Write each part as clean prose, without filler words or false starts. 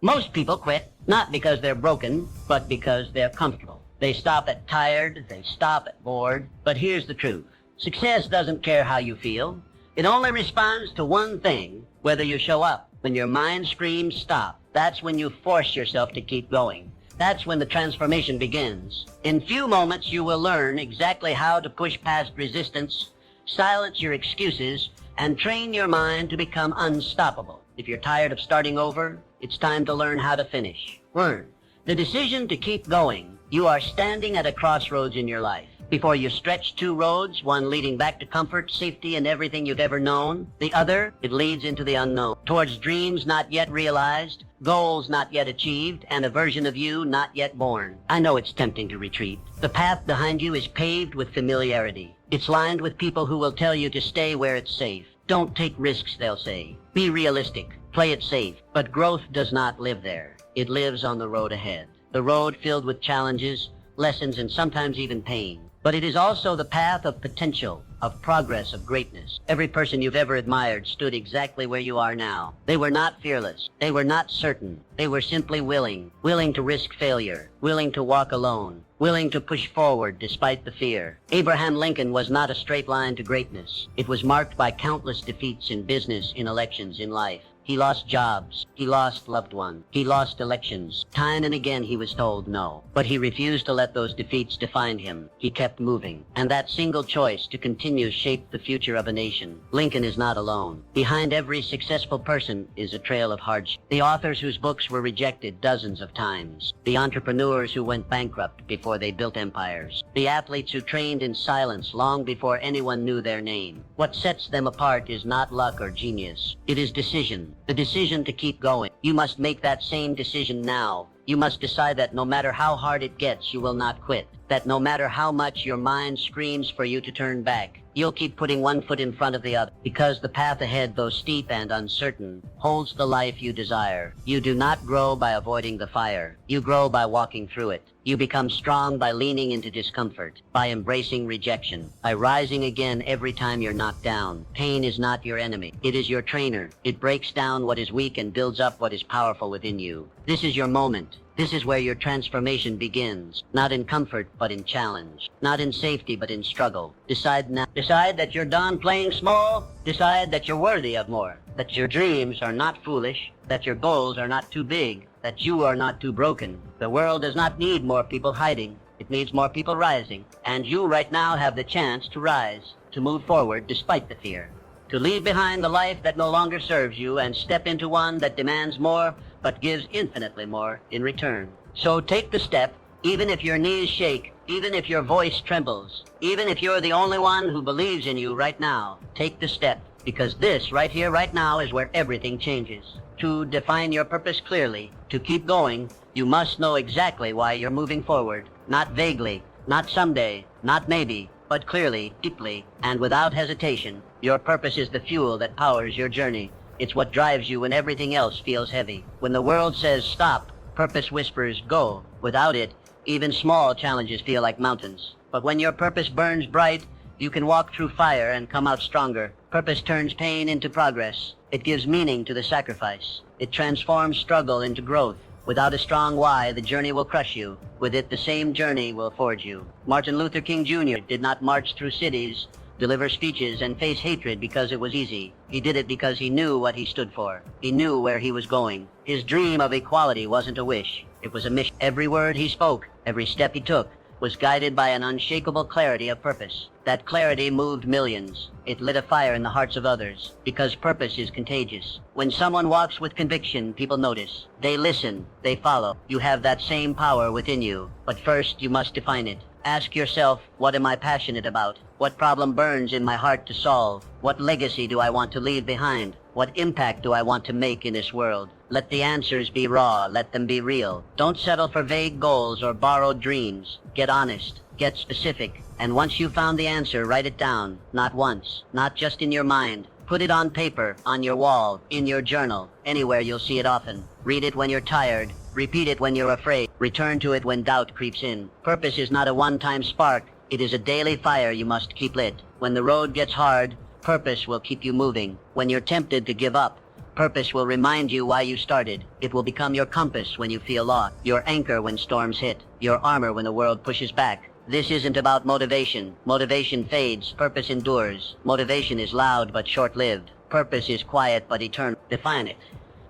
Most people quit not because they're broken, but because they're comfortable. They stop at tired, they stop at bored, but here's the truth. Success doesn't care how you feel. It only responds to one thing, whether you show up. When your mind screams stop, that's when you force yourself to keep going. That's when the transformation begins. In few moments, you will learn exactly how to push past resistance, silence your excuses, and train your mind to become unstoppable. If you're tired of starting over, it's time to learn how to finish. Learn. The decision to keep going. You are standing at a crossroads in your life. Before you stretch two roads, one leading back to comfort, safety, and everything you've ever known. The other, it leads into the unknown, towards dreams not yet realized, goals not yet achieved, and a version of you not yet born. I know it's tempting to retreat. The path behind you is paved with familiarity. It's lined with people who will tell you to stay where it's safe. Don't take risks, they'll say. Be realistic. Play it safe. But growth does not live there. It lives on the road ahead. The road filled with challenges, lessons, and sometimes even pain. But it is also the path of potential, of progress, of greatness. Every person you've ever admired stood exactly where you are now. They were not fearless. They were not certain. They were simply willing to risk failure, willing to walk alone, willing to push forward despite the fear. Abraham Lincoln was not a straight line to greatness. It was marked by countless defeats in business, in elections, in life. He lost jobs. He lost loved ones. He lost elections. Time and again he was told no. But he refused to let those defeats define him. He kept moving. And that single choice to continue shaped the future of a nation. Lincoln is not alone. Behind every successful person is a trail of hardship. The authors whose books were rejected dozens of times. The entrepreneurs who went bankrupt before they built empires. The athletes who trained in silence long before anyone knew their name. What sets them apart is not luck or genius. It is decision. The decision to keep going. You must make that same decision now. You must decide that no matter how hard it gets, you will not quit. That no matter how much your mind screams for you to turn back, you'll keep putting one foot in front of the other. Because the path ahead, though steep and uncertain, holds the life you desire. You do not grow by avoiding the fire. You grow by walking through it. You become strong by leaning into discomfort, by embracing rejection, by rising again every time you're knocked down. Pain is not your enemy. It is your trainer. It breaks down what is weak and builds up what is powerful within you. This is your moment. This is where your transformation begins. Not in comfort, but in challenge. Not in safety, but in struggle. Decide now. Decide that you're done playing small. Decide that you're worthy of more. That your dreams are not foolish. That your goals are not too big. That you are not too broken. The world does not need more people hiding. It needs more people rising. And you right now have the chance to rise, to move forward despite the fear. To leave behind the life that no longer serves you and step into one that demands more, but gives infinitely more in return. So take the step, even if your knees shake, even if your voice trembles, even if you're the only one who believes in you right now. Take the step, because this right here, right now, is where everything changes. To define your purpose clearly, to keep going, you must know exactly why you're moving forward. Not vaguely, not someday, not maybe, but clearly, deeply, and without hesitation. Your purpose is the fuel that powers your journey. It's what drives you when everything else feels heavy. When the world says stop, purpose whispers go. Without it, even small challenges feel like mountains. But when your purpose burns bright, you can walk through fire and come out stronger. Purpose turns pain into progress. It gives meaning to the sacrifice. It transforms struggle into growth. Without a strong why, the journey will crush you. With it, the same journey will forge you. Martin Luther King Jr. did not march through cities, deliver speeches, and face hatred because it was easy. He did it because he knew what he stood for. He knew where he was going. His dream of equality wasn't a wish. It was a mission. Every word he spoke, every step he took, was guided by an unshakable clarity of purpose. That clarity moved millions. It lit a fire in the hearts of others, because purpose is contagious. When someone walks with conviction, people notice. They listen. They follow. You have that same power within you. But first, you must define it. Ask yourself, what am I passionate about? What problem burns in my heart to solve? What legacy do I want to leave behind? What impact do I want to make in this world? Let the answers be raw. Let them be real. Don't settle for vague goals or borrowed dreams. Get honest. Get specific. And once you've found the answer, write it down. Not once. Not just in your mind. Put it on paper, on your wall, in your journal. Anywhere you'll see it often. Read it when you're tired. Repeat it when you're afraid. Return to it when doubt creeps in. Purpose is not a one-time spark. It is a daily fire you must keep lit. When the road gets hard, purpose will keep you moving. When you're tempted to give up, Purpose will remind you why you started. It will become your compass when you feel lost, your anchor when storms hit, your armor when the world pushes back. This isn't about motivation. Motivation fades, purpose endures. Motivation is loud but short-lived. Purpose is quiet but eternal. Define it.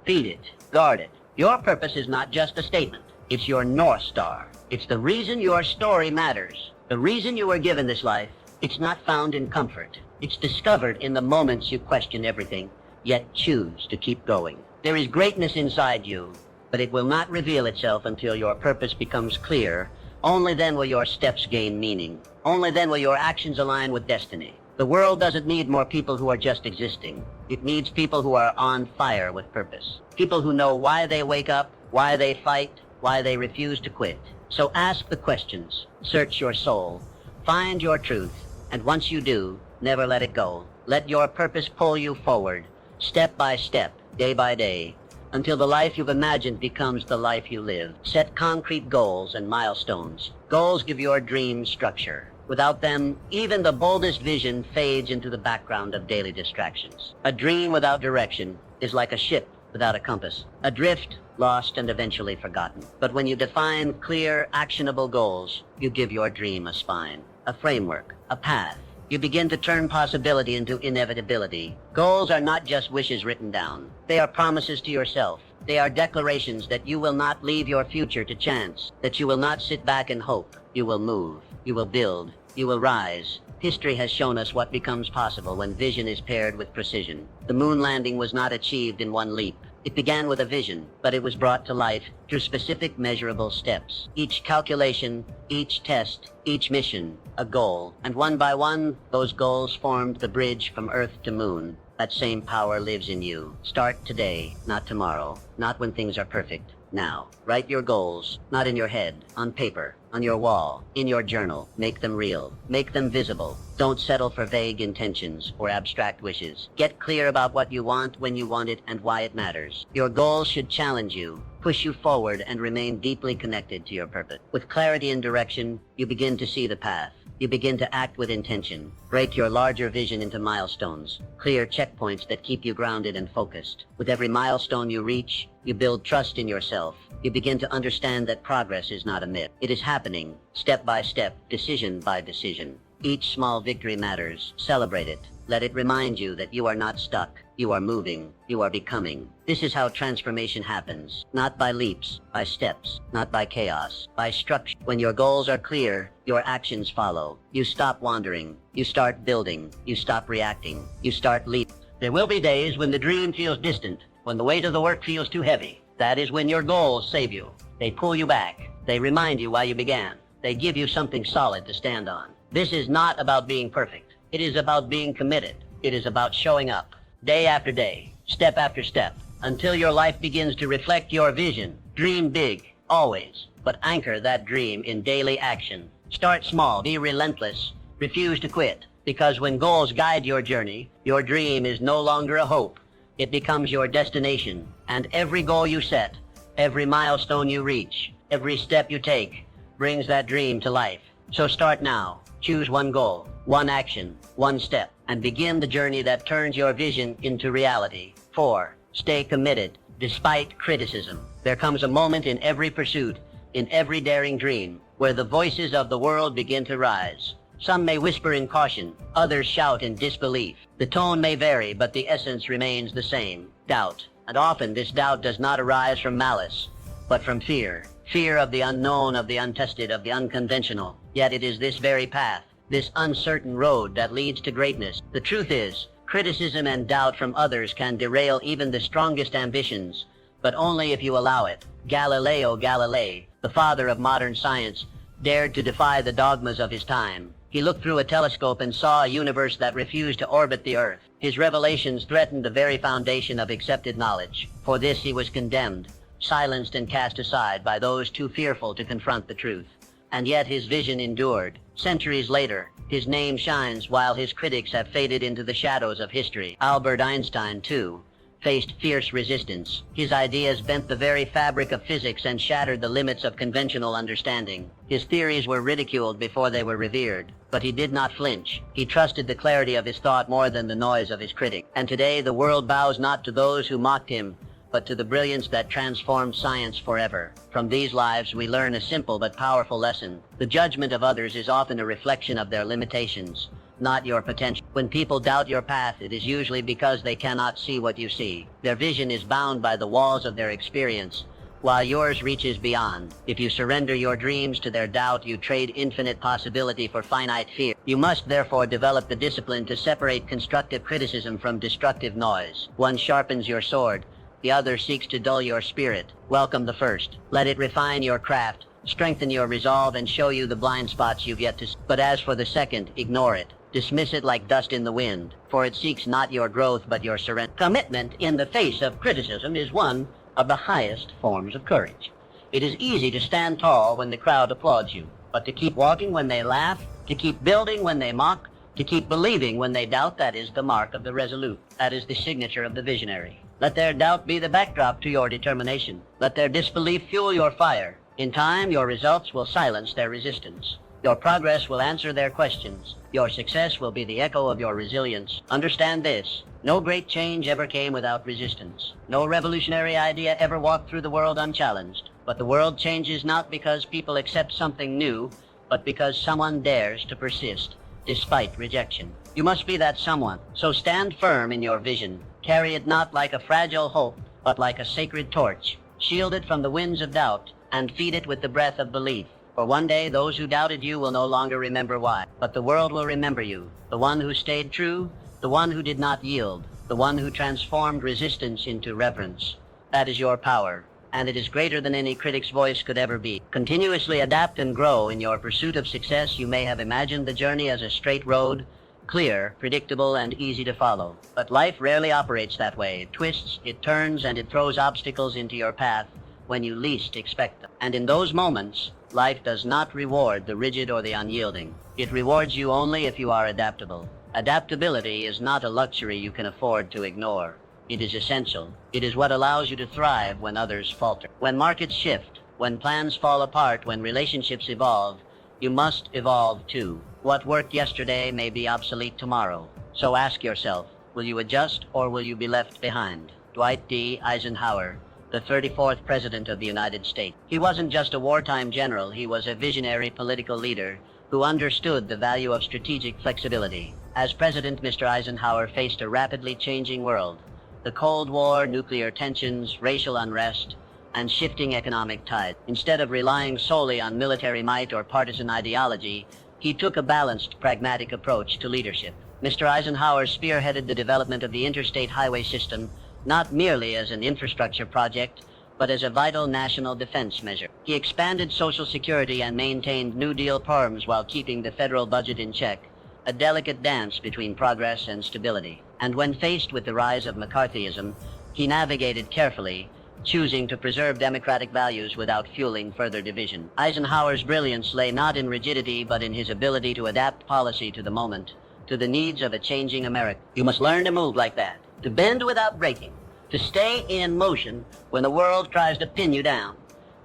Feed it. Guard it. Your purpose is not just a statement. It's your North Star. It's the reason your story matters. The reason you were given this life. It's not found in comfort. It's discovered in the moments you question everything, yet choose to keep going. There is greatness inside you, but it will not reveal itself until your purpose becomes clear. Only then will your steps gain meaning. Only then will your actions align with destiny. The world doesn't need more people who are just existing. It needs people who are on fire with purpose. People who know why they wake up, why they fight, why they refuse to quit. So ask the questions, search your soul, find your truth, and once you do, never let it go. Let your purpose pull you forward, step by step, day by day, until the life you've imagined becomes the life you live. Set concrete goals and milestones. Goals give your dreams structure. Without them, even the boldest vision fades into the background of daily distractions. A dream without direction is like a ship without a compass, adrift, lost, and eventually forgotten. But when you define clear, actionable goals, you give your dream a spine, a framework, a path. You begin to turn possibility into inevitability. Goals are not just wishes written down. They are promises to yourself. They are declarations that you will not leave your future to chance, that you will not sit back and hope. You will move. You will build. You will rise. History has shown us what becomes possible when vision is paired with precision. The moon landing was not achieved in one leap. It began with a vision, but it was brought to life through specific measurable steps. Each calculation, each test, each mission, a goal. And one by one, those goals formed the bridge from Earth to Moon. That same power lives in you. Start today, not tomorrow, not when things are perfect. Now, write your goals, not in your head, on paper, on your wall, in your journal. Make them real. Make them visible. Don't settle for vague intentions or abstract wishes. Get clear about what you want, when you want it, and why it matters. Your goals should challenge you, push you forward, and remain deeply connected to your purpose. With clarity and direction, you begin to see the path. You begin to act with intention. Break your larger vision into milestones, clear checkpoints that keep you grounded and focused. With every milestone you reach, you build trust in yourself. You begin to understand that progress is not a myth. It is happening, step by step, decision by decision. Each small victory matters. Celebrate it. Let it remind you that you are not stuck. You are moving. You are becoming. This is how transformation happens. Not by leaps, by steps. Not by chaos, by structure. When your goals are clear, your actions follow. You stop wandering. You start building. You stop reacting. You start leaping. There will be days when the dream feels distant, when the weight of the work feels too heavy. That is when your goals save you. They pull you back. They remind you why you began. They give you something solid to stand on. This is not about being perfect. It is about being committed. It is about showing up, day after day, step after step, until your life begins to reflect your vision. Dream big, always, but anchor that dream in daily action. Start small, be relentless, refuse to quit, because when goals guide your journey, your dream is no longer a hope. It becomes your destination, and every goal you set, every milestone you reach, every step you take, brings that dream to life. So start now. Choose one goal, one action, one step, and begin the journey that turns your vision into reality. 4. Stay committed, despite criticism. There comes a moment in every pursuit, in every daring dream, where the voices of the world begin to rise. Some may whisper in caution, others shout in disbelief. The tone may vary, but the essence remains the same, doubt. And often this doubt does not arise from malice, but from fear. Fear of the unknown, of the untested, of the unconventional. Yet it is this very path, this uncertain road that leads to greatness. The truth is, criticism and doubt from others can derail even the strongest ambitions, but only if you allow it. Galileo Galilei, the father of modern science, dared to defy the dogmas of his time. He looked through a telescope and saw a universe that refused to orbit the Earth. His revelations threatened the very foundation of accepted knowledge. For this he was condemned, silenced and cast aside by those too fearful to confront the truth. And yet his vision endured. Centuries later, his name shines while his critics have faded into the shadows of history. Albert Einstein, too, faced fierce resistance. His ideas bent the very fabric of physics and shattered the limits of conventional understanding. His theories were ridiculed before they were revered, but he did not flinch. He trusted the clarity of his thought more than the noise of his critic. And today the world bows not to those who mocked him, but to the brilliance that transformed science forever. From these lives we learn a simple but powerful lesson. The judgment of others is often a reflection of their limitations, not your potential. When people doubt your path, it is usually because they cannot see what you see. Their vision is bound by the walls of their experience, while yours reaches beyond. If you surrender your dreams to their doubt, you trade infinite possibility for finite fear. You must therefore develop the discipline to separate constructive criticism from destructive noise. One sharpens your sword, the other seeks to dull your spirit. Welcome the first. Let it refine your craft, strengthen your resolve, and show you the blind spots you've yet to see. But as for the second, ignore it. Dismiss it like dust in the wind, for it seeks not your growth but your surrender. Commitment in the face of criticism is one of the highest forms of courage. It is easy to stand tall when the crowd applauds you, but to keep walking when they laugh, to keep building when they mock, to keep believing when they doubt, that is the mark of the resolute. That is the signature of the visionary. Let their doubt be the backdrop to your determination. Let their disbelief fuel your fire. In time, your results will silence their resistance. Your progress will answer their questions. Your success will be the echo of your resilience. Understand this: no great change ever came without resistance. No revolutionary idea ever walked through the world unchallenged. But the world changes not because people accept something new, but because someone dares to persist, despite rejection. You must be that someone. So stand firm in your vision. Carry it not like a fragile hope, but like a sacred torch. Shield it from the winds of doubt, and feed it with the breath of belief. For one day, those who doubted you will no longer remember why. But the world will remember you. The one who stayed true, the one who did not yield, the one who transformed resistance into reverence. That is your power, and it is greater than any critic's voice could ever be. Continuously adapt and grow in your pursuit of success. You may have imagined the journey as a straight road, clear, predictable, and easy to follow. But life rarely operates that way. It twists, it turns, and it throws obstacles into your path when you least expect them. And in those moments, life does not reward the rigid or the unyielding. It rewards you only if you are adaptable. Adaptability is not a luxury you can afford to ignore. It is essential. It is what allows you to thrive when others falter. When markets shift, when plans fall apart, when relationships evolve, you must evolve too. What worked yesterday may be obsolete tomorrow. So ask yourself, will you adjust or will you be left behind? Dwight D. Eisenhower, the 34th President of the United States. He wasn't just a wartime general, he was a visionary political leader who understood the value of strategic flexibility. As president, Mr. Eisenhower faced a rapidly changing world. The Cold War, nuclear tensions, racial unrest, and shifting economic tides. Instead of relying solely on military might or partisan ideology, he took a balanced, pragmatic approach to leadership. Mr. Eisenhower spearheaded the development of the interstate highway system, not merely as an infrastructure project, but as a vital national defense measure. He expanded Social Security and maintained New Deal reforms while keeping the federal budget in check, a delicate dance between progress and stability. And when faced with the rise of McCarthyism, he navigated carefully, choosing to preserve democratic values without fueling further division. Eisenhower's brilliance lay not in rigidity, but in his ability to adapt policy to the moment, to the needs of a changing America. You must learn to move like that, to bend without breaking, to stay in motion when the world tries to pin you down.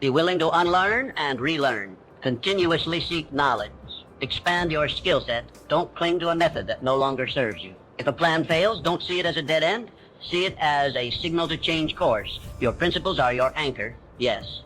Be willing to unlearn and relearn. Continuously seek knowledge. Expand your skill set. Don't cling to a method that no longer serves you. If a plan fails, don't see it as a dead end. See it as a signal to change course. Your principles are your anchor, yes,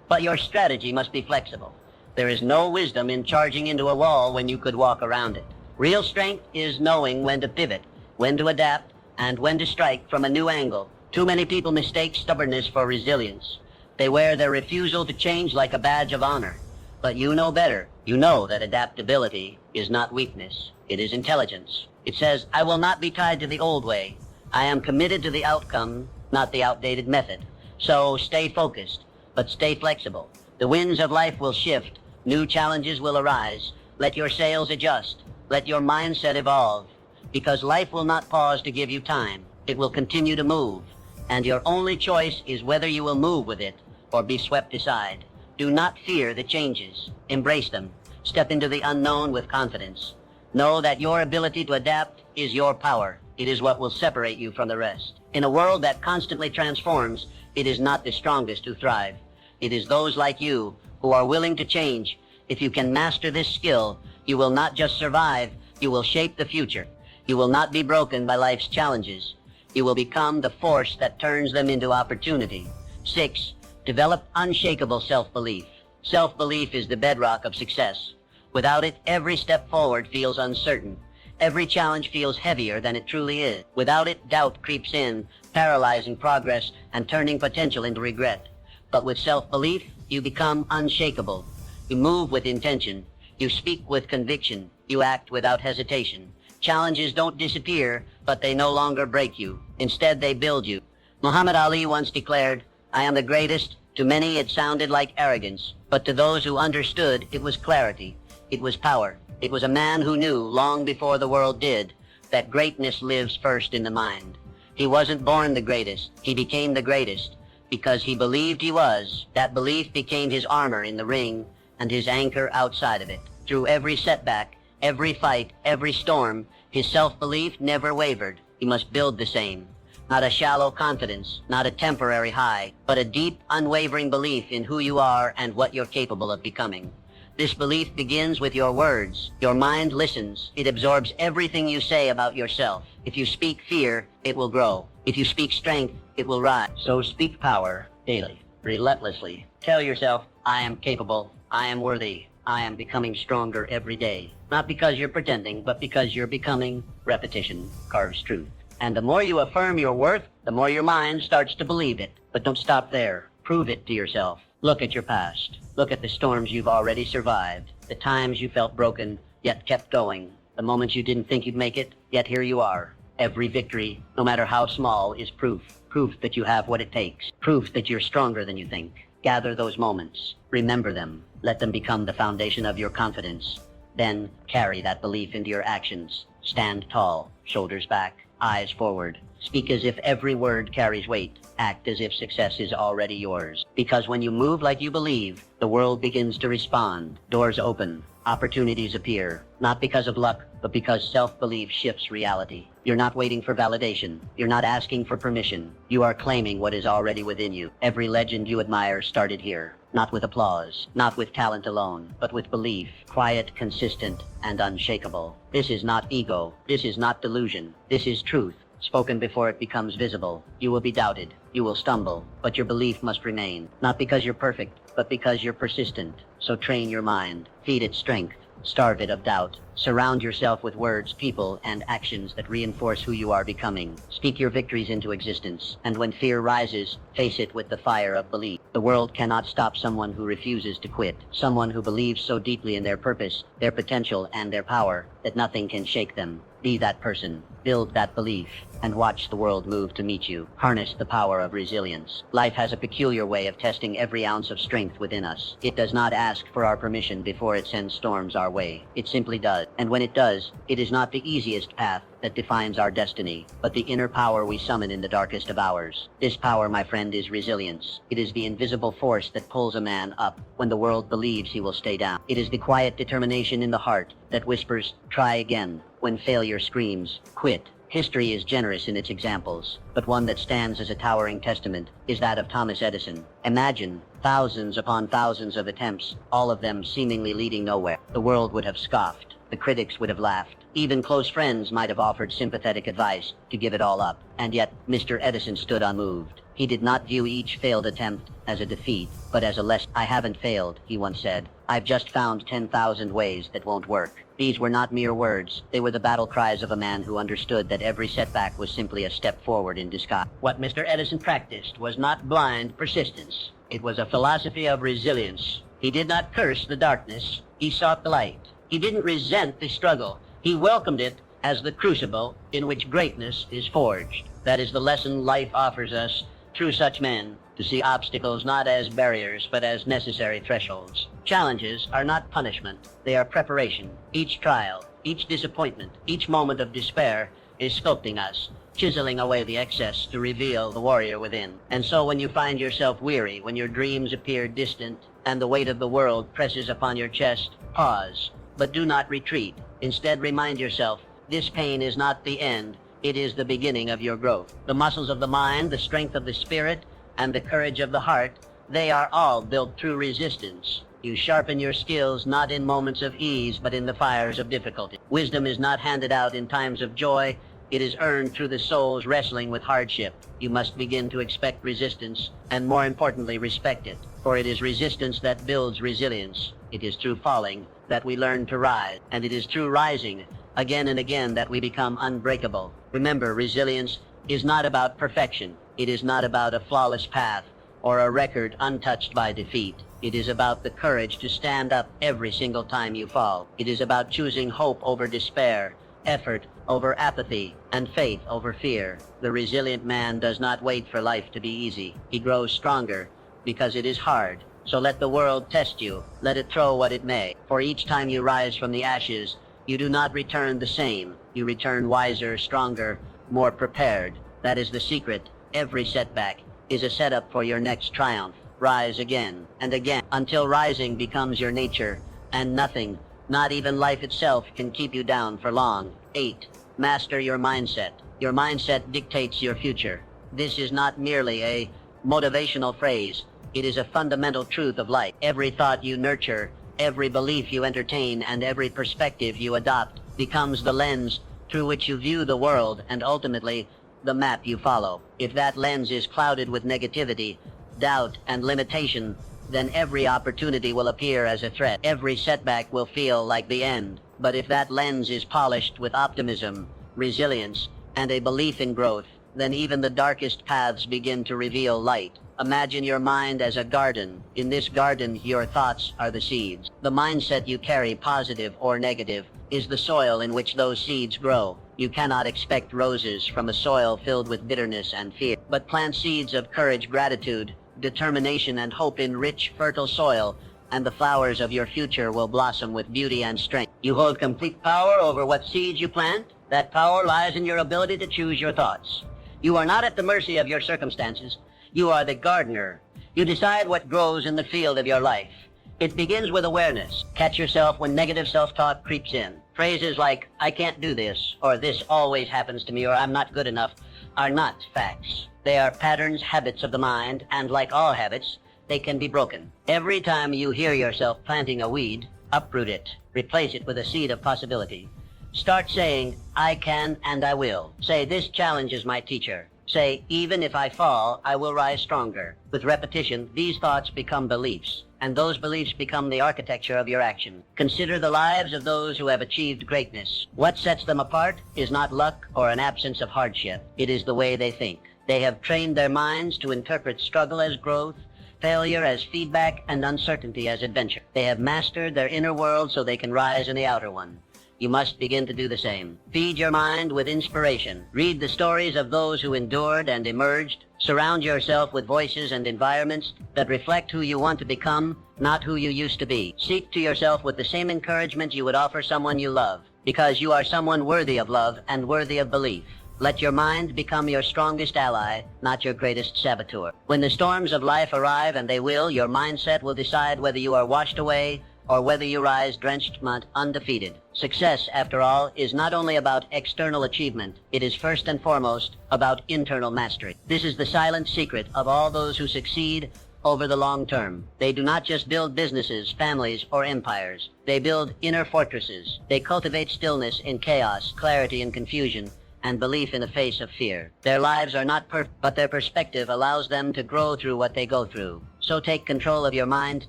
but your strategy must be flexible. There is no wisdom in charging into a wall when you could walk around it. Real strength is knowing when to pivot, when to adapt, and when to strike from a new angle. Too many people mistake stubbornness for resilience. They wear their refusal to change like a badge of honor. But you know better. You know that adaptability is not weakness. It is intelligence. It says, I will not be tied to the old way. I am committed to the outcome, not the outdated method. So stay focused, but stay flexible. The winds of life will shift. New challenges will arise. Let your sails adjust. Let your mindset evolve. Because life will not pause to give you time. It will continue to move. And your only choice is whether you will move with it or be swept aside. Do not fear the changes. Embrace them. Step into the unknown with confidence. Know that your ability to adapt is your power. It is what will separate you from the rest. In a world that constantly transforms, it is not the strongest who thrive. It is those like you who are willing to change. If you can master this skill, you will not just survive, you will shape the future. You will not be broken by life's challenges. You will become the force that turns them into opportunity. 6. Develop unshakable self-belief. Self-belief is the bedrock of success. Without it, every step forward feels uncertain. Every challenge feels heavier than it truly is. Without it, doubt creeps in, paralyzing progress and turning potential into regret. But with self-belief, you become unshakable. You move with intention. You speak with conviction. You act without hesitation. Challenges don't disappear, but they no longer break you. Instead, they build you. Muhammad Ali once declared, "I am the greatest." To many, it sounded like arrogance, but to those who understood, it was clarity. It was power. It was a man who knew, long before the world did, that greatness lives first in the mind. He wasn't born the greatest. He became the greatest because he believed he was. That belief became his armor in the ring and his anchor outside of it. Through every setback, every fight, every storm, his self-belief never wavered. He must build the same. Not a shallow confidence, not a temporary high, but a deep, unwavering belief in who you are and what you're capable of becoming. This belief begins with your words. Your mind listens. It absorbs everything you say about yourself. If you speak fear, it will grow. If you speak strength, it will rise. So speak power daily, relentlessly. Tell yourself, I am capable. I am worthy. I am becoming stronger every day. Not because you're pretending, but because you're becoming. Repetition carves truth. And the more you affirm your worth, the more your mind starts to believe it. But don't stop there. Prove it to yourself. Look at your past. Look at the storms you've already survived. The times you felt broken, yet kept going. The moments you didn't think you'd make it, yet here you are. Every victory, no matter how small, is proof. Proof that you have what it takes. Proof that you're stronger than you think. Gather those moments. Remember them. Let them become the foundation of your confidence. Then carry that belief into your actions. Stand tall, shoulders back, eyes forward. Speak as if every word carries weight. Act as if success is already yours. Because when you move like you believe, the world begins to respond. Doors open. Opportunities appear. Not because of luck, but because self-belief shifts reality. You're not waiting for validation. You're not asking for permission. You are claiming what is already within you. Every legend you admire started here. Not with applause, not with talent alone, but with belief. Quiet, consistent, and unshakable. This is not ego. This is not delusion. This is truth. Spoken before it becomes visible. You will be doubted. You will stumble. But your belief must remain. Not because you're perfect, but because you're persistent. So train your mind. Feed it strength. Starve it of doubt. Surround yourself with words, people, and actions that reinforce who you are becoming. Speak your victories into existence. And when fear rises, face it with the fire of belief. The world cannot stop someone who refuses to quit. Someone who believes so deeply in their purpose, their potential, and their power that nothing can shake them. Be that person. Build that belief. And watch the world move to meet you. Harness the power of resilience. Life has a peculiar way of testing every ounce of strength within us. It does not ask for our permission before it sends storms our way. It simply does. And when it does, it is not the easiest path that defines our destiny, but the inner power we summon in the darkest of hours. This power, my friend, is resilience. It is the invisible force that pulls a man up when the world believes he will stay down. It is the quiet determination in the heart that whispers, try again, when failure screams, quit. History is generous in its examples, but one that stands as a towering testament is that of Thomas Edison. Imagine thousands upon thousands of attempts, all of them seemingly leading nowhere. The world would have scoffed. The critics would have laughed. Even close friends might have offered sympathetic advice to give it all up. And yet, Mr. Edison stood unmoved. He did not view each failed attempt as a defeat, but as a lesson. I haven't failed, he once said. I've just found 10,000 ways that won't work. These were not mere words. They were the battle cries of a man who understood that every setback was simply a step forward in disguise. What Mr. Edison practiced was not blind persistence. It was a philosophy of resilience. He did not curse the darkness. He sought the light. He didn't resent the struggle. He welcomed it as the crucible in which greatness is forged. That is the lesson life offers us through such men, to see obstacles not as barriers, but as necessary thresholds. Challenges are not punishment. They are preparation. Each trial, each disappointment, each moment of despair is sculpting us, chiseling away the excess to reveal the warrior within. And so when you find yourself weary, when your dreams appear distant, and the weight of the world presses upon your chest, pause. But do not retreat. Instead, remind yourself, this pain is not the end. It is the beginning of your growth. The muscles of the mind, the strength of the spirit, and the courage of the heart, they are all built through resistance. You sharpen your skills not in moments of ease, but in the fires of difficulty. Wisdom is not handed out in times of joy. It is earned through the soul's wrestling with hardship. You must begin to expect resistance, and more importantly, respect it. For it is resistance that builds resilience. It is through falling that we learn to rise, and it is through rising again and again that we become unbreakable. Remember, resilience is not about perfection. It is not about a flawless path or a record untouched by defeat. It is about the courage to stand up every single time you fall. It is about choosing hope over despair, effort over apathy, and faith over fear. The resilient man does not wait for life to be easy. He grows stronger because it is hard. So let the world test you. Let it throw what it may. For each time you rise from the ashes, you do not return the same. You return wiser, stronger, more prepared. That is the secret. Every setback is a setup for your next triumph. Rise again and again until rising becomes your nature, and nothing, not even life itself, can keep you down for long. 8. Master your mindset. Your mindset dictates your future. This is not merely a motivational phrase. It is a fundamental truth of life. Every thought you nurture, every belief you entertain, and every perspective you adopt becomes the lens through which you view the world, and ultimately the map you follow. If that lens is clouded with negativity, doubt, and limitation, then every opportunity will appear as a threat. Every setback will feel like the end. But if that lens is polished with optimism, resilience, and a belief in growth, then even the darkest paths begin to reveal light. Imagine your mind as a garden. In this garden, your thoughts are the seeds. The mindset you carry, positive or negative, is the soil in which those seeds grow. You cannot expect roses from a soil filled with bitterness and fear, but plant seeds of courage, gratitude, determination, and hope in rich, fertile soil, and the flowers of your future will blossom with beauty and strength. You hold complete power over what seeds you plant. That power lies in your ability to choose your thoughts. You are not at the mercy of your circumstances. You are the gardener. You decide what grows in the field of your life. It begins with awareness. Catch yourself when negative self-talk creeps in. Phrases like, I can't do this, or this always happens to me, or I'm not good enough, are not facts. They are patterns, habits of the mind, and like all habits, they can be broken. Every time you hear yourself planting a weed, uproot it. Replace it with a seed of possibility. Start saying, I can and I will. Say, this challenge is my teacher. Say, even if I fall, I will rise stronger. With repetition, these thoughts become beliefs, and those beliefs become the architecture of your action. Consider the lives of those who have achieved greatness. What sets them apart is not luck or an absence of hardship. It is the way they think. They have trained their minds to interpret struggle as growth, failure as feedback, and uncertainty as adventure. They have mastered their inner world so they can rise in the outer one. You must begin to do the same. Feed your mind with inspiration. Read the stories of those who endured and emerged. Surround yourself with voices and environments that reflect who you want to become, not who you used to be. Seek to yourself with the same encouragement you would offer someone you love, because you are someone worthy of love and worthy of belief. Let your mind become your strongest ally, not your greatest saboteur. When the storms of life arrive, and they will, your mindset will decide whether you are washed away or whether you rise drenched but undefeated. Success, after all, is not only about external achievement. It is first and foremost about internal mastery. This is the silent secret of all those who succeed over the long term. They do not just build businesses, families, or empires. They build inner fortresses. They cultivate stillness in chaos, clarity in confusion, and belief in the face of fear. Their lives are not perfect, but their perspective allows them to grow through what they go through. So take control of your mind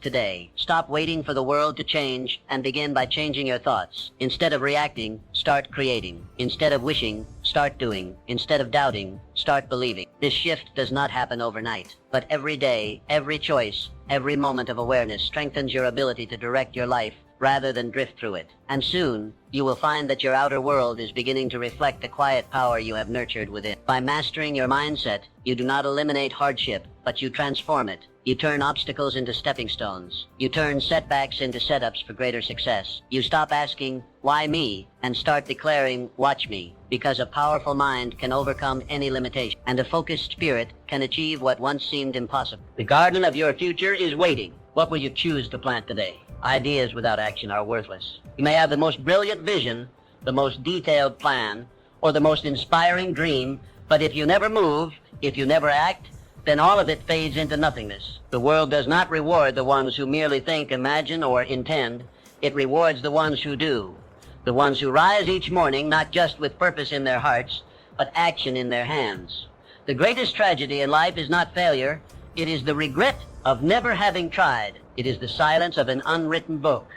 today. Stop waiting for the world to change and begin by changing your thoughts. Instead of reacting, start creating. Instead of wishing, start doing. Instead of doubting, start believing. This shift does not happen overnight, but every day, every choice, every moment of awareness strengthens your ability to direct your life rather than drift through it. And soon, you will find that your outer world is beginning to reflect the quiet power you have nurtured within. By mastering your mindset, you do not eliminate hardship, but you transform it. You turn obstacles into stepping stones. You turn setbacks into setups for greater success. You stop asking, why me, and start declaring, watch me, because a powerful mind can overcome any limitation, and a focused spirit can achieve what once seemed impossible. The garden of your future is waiting. What will you choose to plant today? Ideas without action are worthless. You may have the most brilliant vision, the most detailed plan, or the most inspiring dream, but if you never move, if you never act, then all of it fades into nothingness. The world does not reward the ones who merely think, imagine, or intend. It rewards the ones who do. The ones who rise each morning not just with purpose in their hearts, but action in their hands. The greatest tragedy in life is not failure. It is the regret of never having tried. It is the silence of an unwritten book,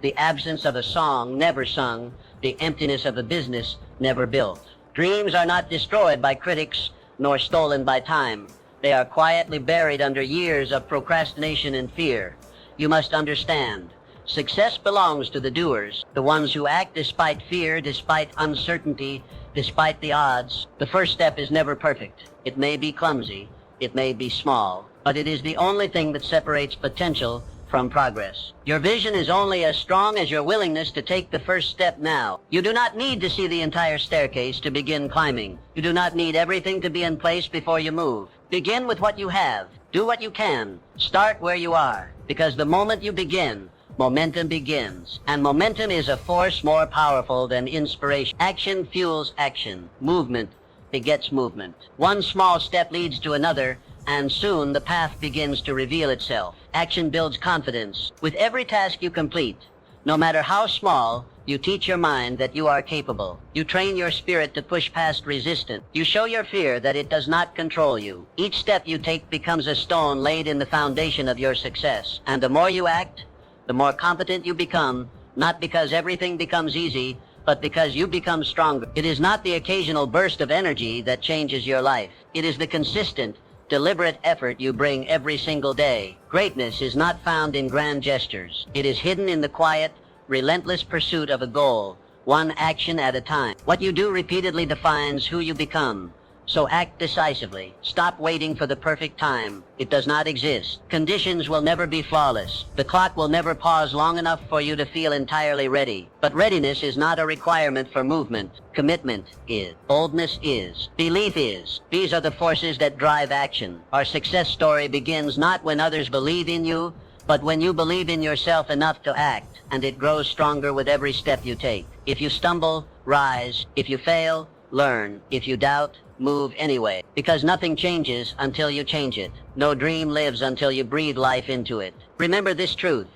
the absence of a song never sung, the emptiness of a business never built. Dreams are not destroyed by critics nor stolen by time. They are quietly buried under years of procrastination and fear. You must understand, success belongs to the doers, the ones who act despite fear, despite uncertainty, despite the odds. The first step is never perfect. It may be clumsy, it may be small, but it is the only thing that separates potential from progress. Your vision is only as strong as your willingness to take the first step now. You do not need to see the entire staircase to begin climbing. You do not need everything to be in place before you move. Begin with what you have. Do what you can. Start where you are. Because the moment you begin, momentum begins. And momentum is a force more powerful than inspiration. Action fuels action. Movement begets movement. One small step leads to another, and soon the path begins to reveal itself. Action builds confidence. With every task you complete, no matter how small, you teach your mind that you are capable. You train your spirit to push past resistance. You show your fear that it does not control you. Each step you take becomes a stone laid in the foundation of your success. And the more you act, the more competent you become, not because everything becomes easy, but because you become stronger. It is not the occasional burst of energy that changes your life. It is the consistent, deliberate effort you bring every single day. Greatness is not found in grand gestures. It is hidden in the quiet, relentless pursuit of a goal, one action at a time. What you do repeatedly defines who you become. So act decisively. Stop waiting for the perfect time. It does not exist. Conditions will never be flawless. The clock will never pause long enough for you to feel entirely ready. But readiness is not a requirement for movement. Commitment is. Boldness is. Belief is. These are the forces that drive action. Our success story begins not when others believe in you, but when you believe in yourself enough to act, and it grows stronger with every step you take. If you stumble, rise. If you fail, learn. If you doubt, move anyway. Because nothing changes until you change it. No dream lives until you breathe life into it. Remember this truth.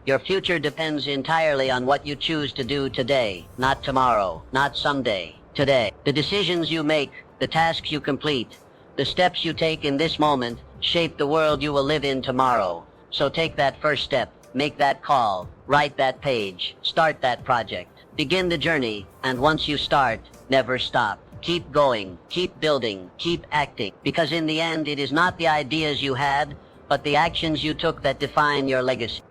Your future depends entirely on what you choose to do today, not tomorrow, not someday, today. The decisions you make, the tasks you complete, the steps you take in this moment shape the world you will live in tomorrow. So take that first step, make that call, write that page, start that project, begin the journey, and once you start, never stop. Keep going, keep building, keep acting, because in the end it is not the ideas you had, but the actions you took that define your legacy.